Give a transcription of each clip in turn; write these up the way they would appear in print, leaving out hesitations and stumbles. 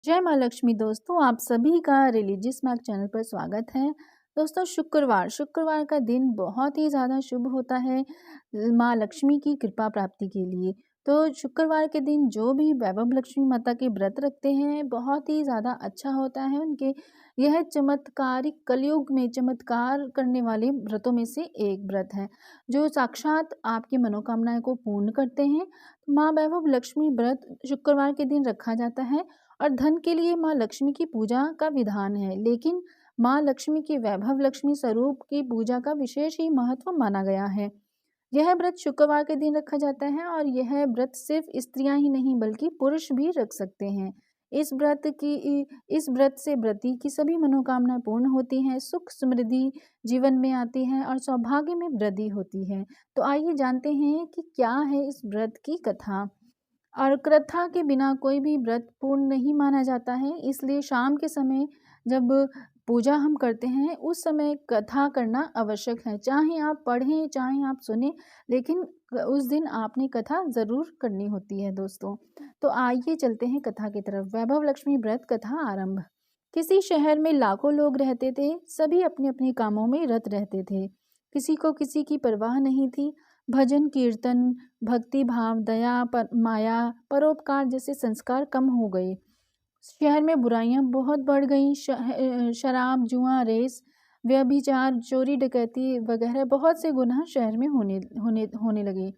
जय माँ लक्ष्मी दोस्तों, आप सभी का रिलीजियस मैग चैनल पर स्वागत है। दोस्तों, शुक्रवार का दिन बहुत ही ज़्यादा शुभ होता है माँ लक्ष्मी की कृपा प्राप्ति के लिए। तो शुक्रवार के दिन जो भी वैभव लक्ष्मी माता के व्रत रखते हैं, बहुत ही ज़्यादा अच्छा होता है उनके। यह चमत्कारिक कलयुग में चमत्कार करने वाले व्रतों में से एक व्रत है, जो साक्षात आपकी मनोकामनाएं को पूर्ण करते हैं। माँ वैभव लक्ष्मी व्रत शुक्रवार के दिन रखा जाता है और धन के लिए माँ लक्ष्मी की पूजा का विधान है, लेकिन माँ लक्ष्मी के वैभव लक्ष्मी स्वरूप की पूजा का विशेष ही महत्व माना गया है। यह व्रत शुक्रवार के दिन रखा जाता है और यह व्रत सिर्फ स्त्रियां ही नहीं बल्कि पुरुष भी रख सकते हैं। इस व्रत से व्रती की सभी मनोकामनाएं पूर्ण होती हैं, सुख समृद्धि जीवन में आती है और सौभाग्य में वृद्धि होती है। तो आइए जानते हैं कि क्या है इस व्रत की कथा। और कथा के बिना कोई भी व्रत पूर्ण नहीं माना जाता है, इसलिए शाम के समय जब पूजा हम करते हैं उस समय कथा करना आवश्यक है। चाहे आप पढ़ें चाहे आप सुने, लेकिन उस दिन आपने कथा ज़रूर करनी होती है दोस्तों। तो आइए चलते हैं कथा की तरफ। वैभव लक्ष्मी व्रत कथा आरंभ। किसी शहर में लाखों लोग रहते थे, सभी अपने अपने कामों में रत रहते थे। किसी को किसी की परवाह नहीं थी। भजन कीर्तन, भक्ति भाव, दया, माया, परोपकार जैसे संस्कार कम हो गए। शहर में बुराइयां बहुत बढ़ गईं। शराब, जुआ, रेस, व्यभिचार, चोरी, डकैती वगैरह बहुत से गुनाह शहर में होने होने होने लगे।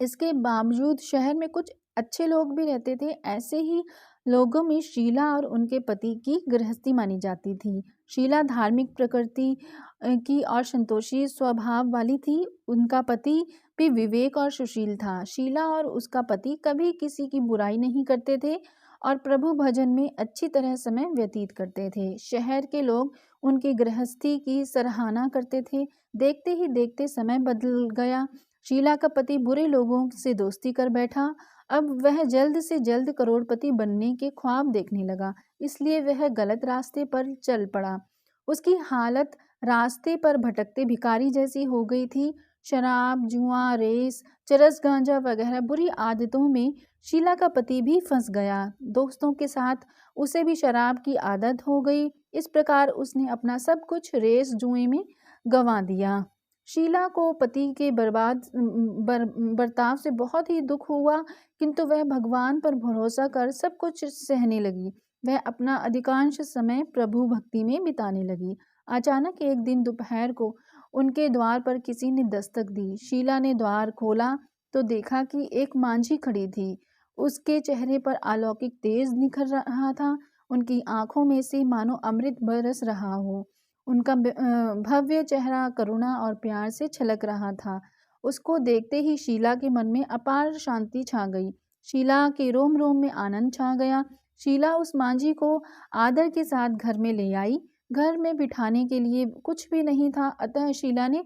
इसके बावजूद शहर में कुछ अच्छे लोग भी रहते थे। ऐसे ही लोगों में शीला और उनके पति की गृहस्थी मानी जाती थी। शीला धार्मिक प्रकृति की और संतोषी स्वभाव वाली थी। उनका पति भी विवेक और सुशील था। शीला और उसका पति कभी किसी की बुराई नहीं करते थे और प्रभु भजन में अच्छी तरह समय व्यतीत करते थे। शहर के लोग उनकी गृहस्थी की सराहना करते थे। देखते ही देखते समय बदल गया। शीला का पति बुरे लोगों से दोस्ती कर बैठा। अब वह जल्द से जल्द करोड़पति बनने के ख्वाब देखने लगा, इसलिए वह गलत रास्ते पर चल पड़ा। उसकी हालत रास्ते पर भटकते भिखारी जैसी हो गई थी। शराब, जुआ, रेस, चरस गांजा वगैरह बुरी आदतों में शीला का पति भी फंस गया। दोस्तों के साथ उसे भी शराब की आदत हो गई। इस प्रकार उसने अपना सब कुछ रेस जुए में गंवा दिया। शीला को पति के बर्ताव से बहुत ही दुख हुआ, किंतु वह भगवान पर भरोसा कर सब कुछ सहने लगी। वह अपना अधिकांश समय प्रभु भक्ति में बिताने लगी। अचानक एक दिन दोपहर को उनके द्वार पर किसी ने दस्तक दी। शीला ने द्वार खोला तो देखा कि एक मांझी खड़ी थी। उसके चेहरे पर अलौकिक तेज निखर रहा था। उनकी आंखों में से मानो अमृत बरस रहा हो। उनका भव्य चेहरा करुणा और प्यार से छलक रहा था। उसको देखते ही शीला के मन में अपार शांति छा गई। शीला के रोम रोम में आनंद छा गया। शीला उस मांझी को आदर के साथ घर में ले आई। घर में बिठाने के लिए कुछ भी नहीं था, अतः शीला ने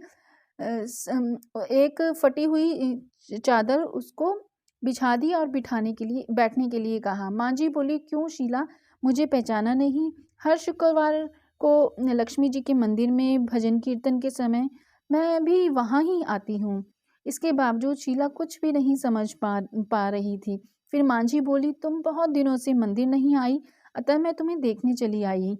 एक फटी हुई चादर उसको बिछा दी और बैठने के लिए कहा। मांझी बोली, क्यों शीला, मुझे पहचाना नहीं? हर शुक्रवार को लक्ष्मी जी के मंदिर में भजन कीर्तन के समय मैं भी वहाँ ही आती हूँ। इसके बावजूद शीला कुछ भी नहीं समझ पा रही थी। फिर मांझी बोली, तुम बहुत दिनों से मंदिर नहीं आई, अतः मैं तुम्हें देखने चली आई।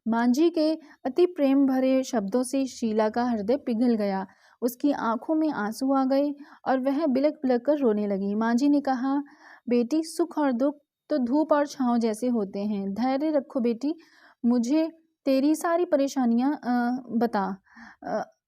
मांझी के अति प्रेम भरे शब्दों से शीला का हृदय पिघल गया। उसकी आंखों में आंसू आ गए और वह बिलक बिलक कर रोने लगी। मांझी ने कहा, बेटी, सुख और दुख तो धूप और छांव जैसे होते हैं। धैर्य रखो बेटी, मुझे तेरी सारी परेशानियां बता।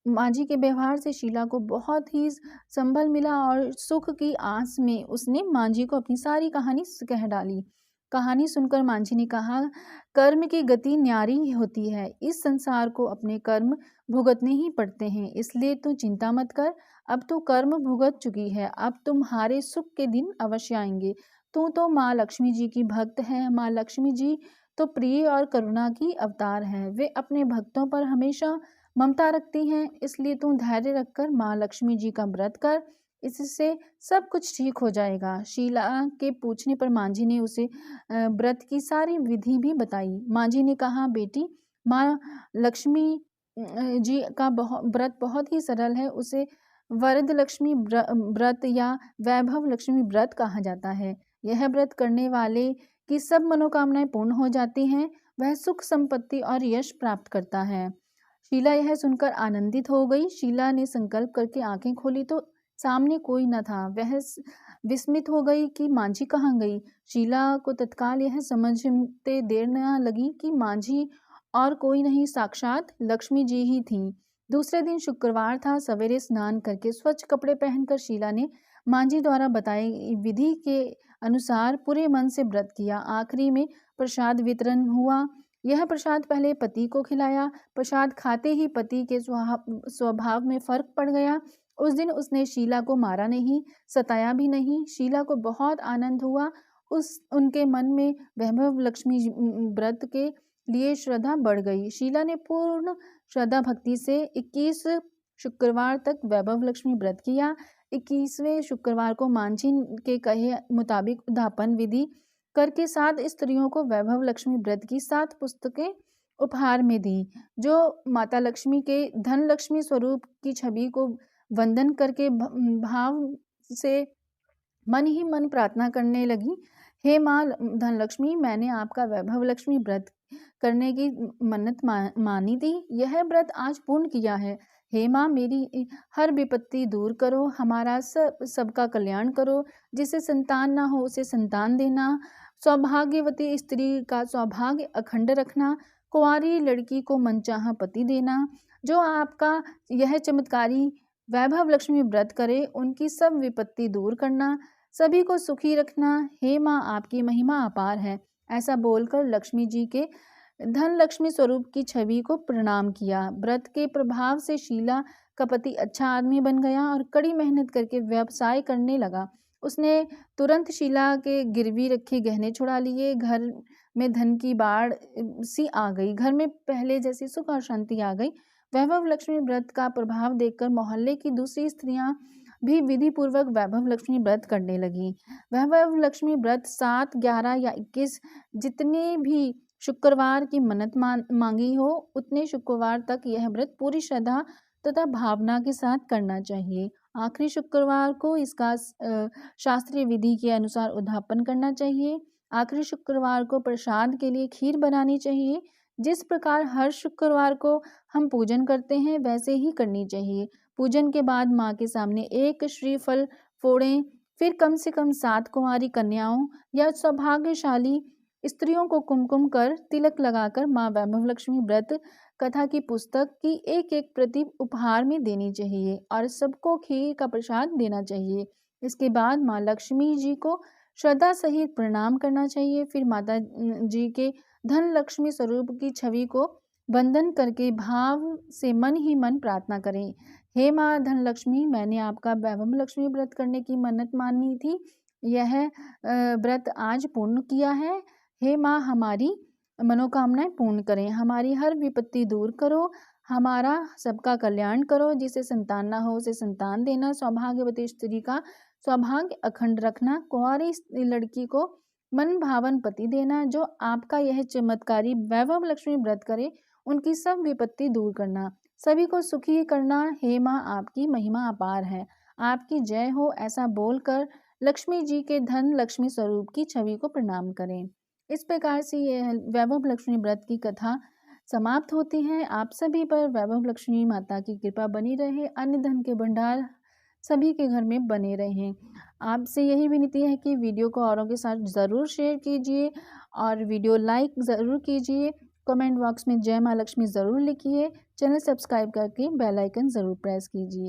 मांझी के व्यवहार से शीला को बहुत ही संबल मिला और सुख की आस में उसने मांझी को अपनी सारी कहानी कह डाली। कहानी सुनकर मांझी ने कहा, कर्म की गति न्यारी होती है। इस संसार को अपने कर्म भुगतने ही पड़ते हैं, इसलिए तू चिंता मत कर। अब तू कर्म भुगत चुकी है, अब तुम्हारे सुख के दिन अवश्य आएंगे। तू तो माँ लक्ष्मी जी की भक्त है। माँ लक्ष्मी जी तो प्रिय और करुणा की अवतार है। वे अपने भक्तों पर हमेशा ममता रखती हैं, इसलिए तू धैर्य रखकर माँ लक्ष्मी जी का व्रत कर, इससे सब कुछ ठीक हो जाएगा। शीला के पूछने पर मांझी ने उसे व्रत की सारी विधि भी बताई। मांझी ने कहा, बेटी, माँ लक्ष्मी जी का व्रत बहुत ही सरल है। उसे वरद लक्ष्मी व्रत या वैभव लक्ष्मी व्रत कहा जाता है। यह व्रत करने वाले की सब मनोकामनाएं पूर्ण हो जाती हैं। वह सुख संपत्ति और यश प्राप्त करता है। शीला यह सुनकर आनंदित हो गई। शीला ने संकल्प करके आंखें खोली तो सामने कोई न था। वह विस्मित हो गई कि मांझी कहाँ गई। शीला को तत्काल यह समझते देर न लगी कि मांझी और कोई नहीं, साक्षात लक्ष्मी जी ही थी। दूसरे दिन शुक्रवार था। सवेरे स्नान करके स्वच्छ कपड़े पहनकर शीला ने मांझी द्वारा बताई विधि के अनुसार पूरे मन से व्रत किया। आखिरी में प्रसाद वितरण हुआ। यह प्रसाद पहले पति को खिलाया। प्रसाद खाते ही पति के स्वभाव में फर्क पड़ गया। उस दिन उसने शीला को मारा नहीं, सताया भी नहीं। शीला को बहुत आनंद हुआ। उनके मन में वैभव लक्ष्मी व्रत के लिए श्रद्धा बढ़ गई। शीला ने पूर्ण श्रद्धा भक्ति से 21 शुक्रवार तक वैभव लक्ष्मी व्रत किया। 21वें शुक्रवार को मांझी के कहे मुताबिक उद्यापन विधि करके 7 स्त्रियों को वैभव लक्ष्मी व्रत की 7 पुस्तकें उपहार में दी। जो माता लक्ष्मी के धन लक्ष्मी स्वरूप की छवि को वंदन करके भाव से मन ही मन प्रार्थना करने लगी, हे माँ धनलक्ष्मी, मैंने आपका वैभव लक्ष्मी व्रत करने की मन्नत मानी थी। यह व्रत आज पूर्ण किया है। हे माँ, मेरी हर विपत्ति दूर करो, हमारा सबका कल्याण करो। जिसे संतान ना हो उसे संतान देना, सौभाग्यवती स्त्री का सौभाग्य अखंड रखना, कुंवारी लड़की को मनचाहा पति देना। जो आपका यह चमत्कारी वैभव लक्ष्मी व्रत करे उनकी सब विपत्ति दूर करना, सभी को सुखी रखना। हे माँ, आपकी महिमा अपार है। ऐसा बोलकर लक्ष्मी जी के धन लक्ष्मी स्वरूप की छवि को प्रणाम किया। व्रत के प्रभाव से शीला का पति अच्छा आदमी बन गया और कड़ी मेहनत करके व्यवसाय करने लगा। उसने तुरंत शीला के गिरवी रखे गहने छुड़ा लिए। घर में धन की बाढ़ सी आ गई। घर में पहले जैसी सुख और शांति आ गई। वैभव लक्ष्मी व्रत का प्रभाव देखकर मोहल्ले की दूसरी स्त्रियां भी विधि पूर्वक वैभव लक्ष्मी व्रत करने लगी। वैभव लक्ष्मी व्रत 7, 11 या 21 जितने भी शुक्रवार की मन्नत मांगी हो उतने शुक्रवार तक यह व्रत पूरी श्रद्धा तथा भावना के साथ करना चाहिए। आखिरी शुक्रवार को इसका शास्त्रीय विधि के अनुसार उद्यापन करना चाहिए। आखिरी शुक्रवार को प्रसाद के लिए खीर बनानी चाहिए। जिस प्रकार हर शुक्रवार को हम पूजन करते हैं वैसे ही करनी चाहिए। पूजन के बाद माँ के सामने एक श्रीफल फोड़ें। फिर कम से कम 7 कुंवारी कन्याओं या सौभाग्यशाली स्त्रियों को कुमकुम कर तिलक लगाकर माँ वैभव लक्ष्मी व्रत कथा की पुस्तक की एक प्रति उपहार में देनी चाहिए और सबको खीर का प्रसाद देना चाहिए। इसके बाद माँ लक्ष्मी जी को श्रद्धा सहित प्रणाम करना चाहिए। फिर माता जी के धन लक्ष्मी स्वरूप की छवि को वंदन करके भाव से मन ही मन प्रार्थना करें, हे माँ धन लक्ष्मी, मैंने आपका वैभव लक्ष्मी व्रत करने की मन्नत मानी थी। यह व्रत आज पूर्ण किया है। हे माँ, हमारी मनोकामनाएं पूर्ण करें, हमारी हर विपत्ति दूर करो, हमारा सबका कल्याण करो। जिसे संतान ना हो उसे संतान देना, सौभाग्यवती स्त्री का सौभाग्य अखंड रखना, कुंवारी लड़की को मन भावन पति देना। जो आपका यह चमत्कारी वैभव लक्ष्मी व्रत करे उनकी सब विपत्ति दूर करना, सभी को सुखी करना। हे माँ, आपकी महिमा अपार है, आपकी जय हो। ऐसा बोलकर लक्ष्मी जी के धन लक्ष्मी स्वरूप की छवि को प्रणाम करें। इस प्रकार से यह वैभव लक्ष्मी व्रत की कथा समाप्त होती है। आप सभी पर वैभव लक्ष्मी माता की कृपा बनी रहे, अन्न धन के भंडार सभी के घर में बने रहें। आपसे यही विनती है कि वीडियो को औरों के साथ ज़रूर शेयर कीजिए और वीडियो लाइक ज़रूर कीजिए। कमेंट बॉक्स में जय माँ लक्ष्मी ज़रूर लिखिए। चैनल सब्सक्राइब करके बेल आइकन ज़रूर प्रेस कीजिए।